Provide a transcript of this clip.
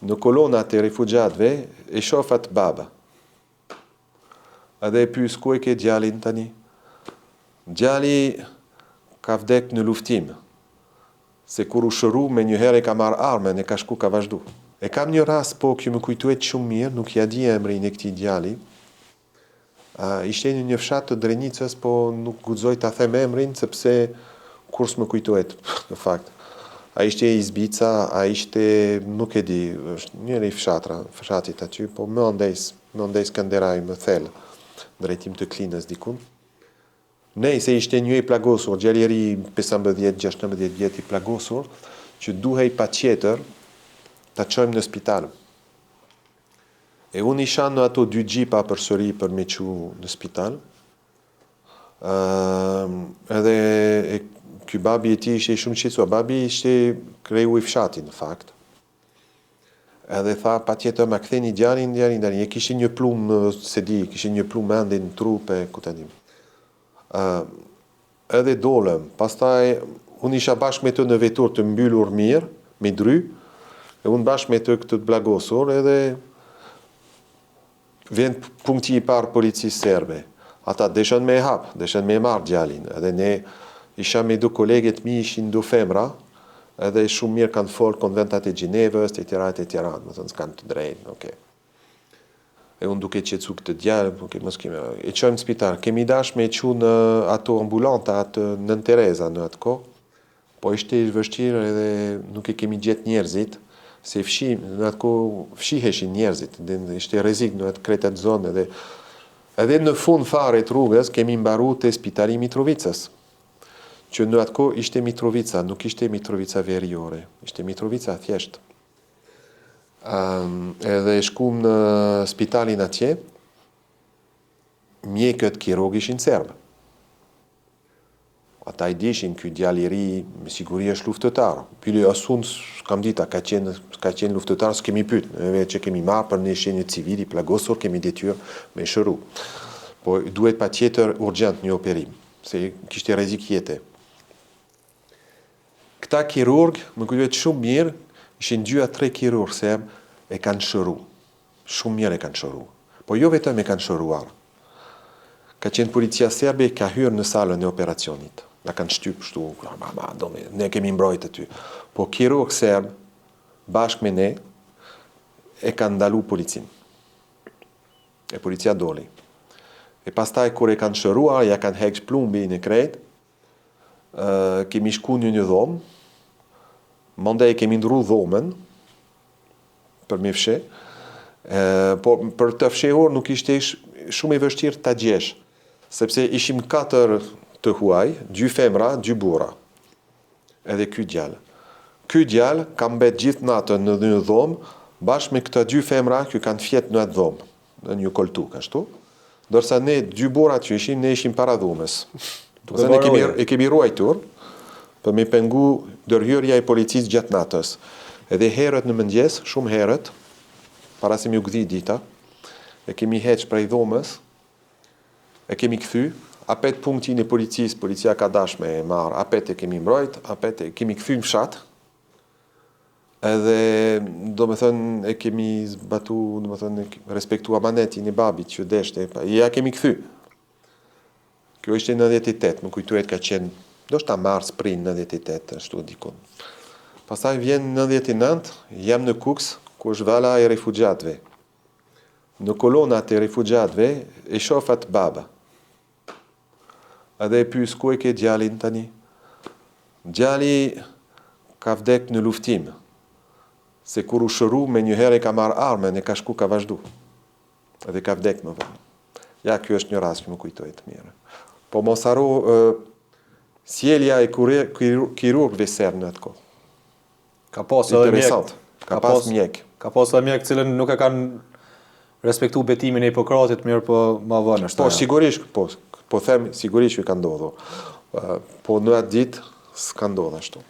në kolonat e refugjatëve e shoh atë baba. Edhe e pyes ku e ke djalin tani? Djali ka vdek në luftim. Se kur u shëru me njëherë e ka marrë armën e ka shku ka vazhdu. E kam një rast po që më kujtuet shumë mirë, nuk ja di emrin e këtij djali. Ishte në një fshat të Drenicës, po nuk guxoj ta them emrin sepse kurs më kujtohet në fakt. A ishte i Zbica, a ishte, nuk e di, është njëri i fshatit aty, po më andej Skanderaj më thellë, drejtim të Klinës dikun. Nej se ishte një i plagosur, gjaljeri 15-16 vjet i plagosur, që duhej patjetër ta çojmë në spital. E unë isha në ato 2 gjipa përsëri për me çu në spital. Edhe ky babi i tij ishte shumë shqetësuar. Babi ishte kreu i fshatit në fakt. Edhe tha patjetër ma ktheni djalin. E kishte një plumë, se di, kishte një plumë ende në trup e ku tani. Edhe dolëm. Pastaj unë isha bashkë me të në vetur të mbyllur mirë, me dry, e unë bashkë me të këtë të blagosur, edhe vjen punkti i parë policisë serbe. Ata deshen me hap, deshen me marrë djalin. Edhe ne isha me 2 kolegët mi, ishin 2 femra, edhe shumë mirë kanë folë konventat e Gjenevës, të tjera, më thënë s'kanë të drejtë, okay. E unë duke qetësu këtë djalë, e qojmë në spital. Kemi dash me qu në ato ambulanta, atë Nën Tereza në atë kohë, po ishte vështirë edhe nuk e kemi gjetë njerëzit, se në atë kohë fshiheshin njerëzit, ishte rrezik në atë kretat zonë, edhe në fund fare të rrugës kemi mbaru te Spitali Mitrovicës, që në atë kohë ishte Mitrovica, nuk ishte Mitrovica veriore, ishte Mitrovica thjesht. Edhe shkum në spitalin atje, mjekët kirurg ishin serbë. Ata i dishin ky djalë i ri, me siguri është luftëtar. Pyli asun s'kam dita, ka qenë luftëtar, s'kemi pyet, neve që kemi marrë për një shenjë civili, plagosur, kemi detyrë me shëru. Po duhet patjetër urgjent një operim, se kishte rrezik jete. Këta kirurg, më kujtohet shumë mirë, ishin 2 a 3 kirurg serb e kanë shëru. Shumë mirë e kanë shëru. Po jo vetëm e kanë shëruar. Ka qenë policia serbe, ka hyrë në salën e operacionit. Na kanë shtyp shtu, ne kemi mbrojtë aty. Po kirurg serb, bashkë me ne, e kanë ndalu policin. E policia doli. E pastaj kur e kanë shëruar, ja kanë heqë plumbi në krejt, kemi shku një dhomë, mandej kemi ndru dhomën, për me fshe, po për të fshehur nuk ishte shumë i vështirë ta gjesh, sepse ishim 4 të huaj, 2 femra, 2 burra, edhe ky djalë. Ky djalë ka mbet gjithë natën në një dhomë, bashkë me këta 2 femra që kanë fjetë në atë dhomë, në një koltuk, ashtu, dërsa ne 2 burra që ishim, ne ishim para dhomës. E kemi ruajtur, për me pengu ndërhyrja e policisë gjatë natës. Edhe herët në mëngjes, shumë herët, para se mi u gdhi dita, e kemi heqë prej dhomës, e kemi kthy, apet punktin e policisë, policia ka dash me marë, apet e kemi mbrojt, apet e kemi kthy në fshat, edhe do me thënë e kemi zbatu, do me thënë respektu amanetin e babit që deshte, ja kemi kthy. Kjo ishte 98, më kujtuhet ka qenë, do shta mars, prin 98, ashtu dikun. Pastaj vjen 99, jam në Kuks, ku është vala e refugjatëve. Në kolonat e refugjatëve e shoh atë baba. Edhe e pyes ku e ke djalin tani? Djali ka vdek në luftim. Se kur u shëru me njëherë e ka marrë armën e ka shku ka vazhdu. Edhe ka vdek më vonë. Ja, kjo është një rast që më kujtohet mirë. Po mos haro sjellja e kirurgëve serb në atë kohë. Ka pas edhe mjek. Ka pas edhe mjek cilën nuk e kanë respektu betimin e Hipokratit, mirë po ma vënë është. Po sigurisht, po them sigurisht që ka ndodhur. Po në atë ditë s'ka ndodhur ashtu.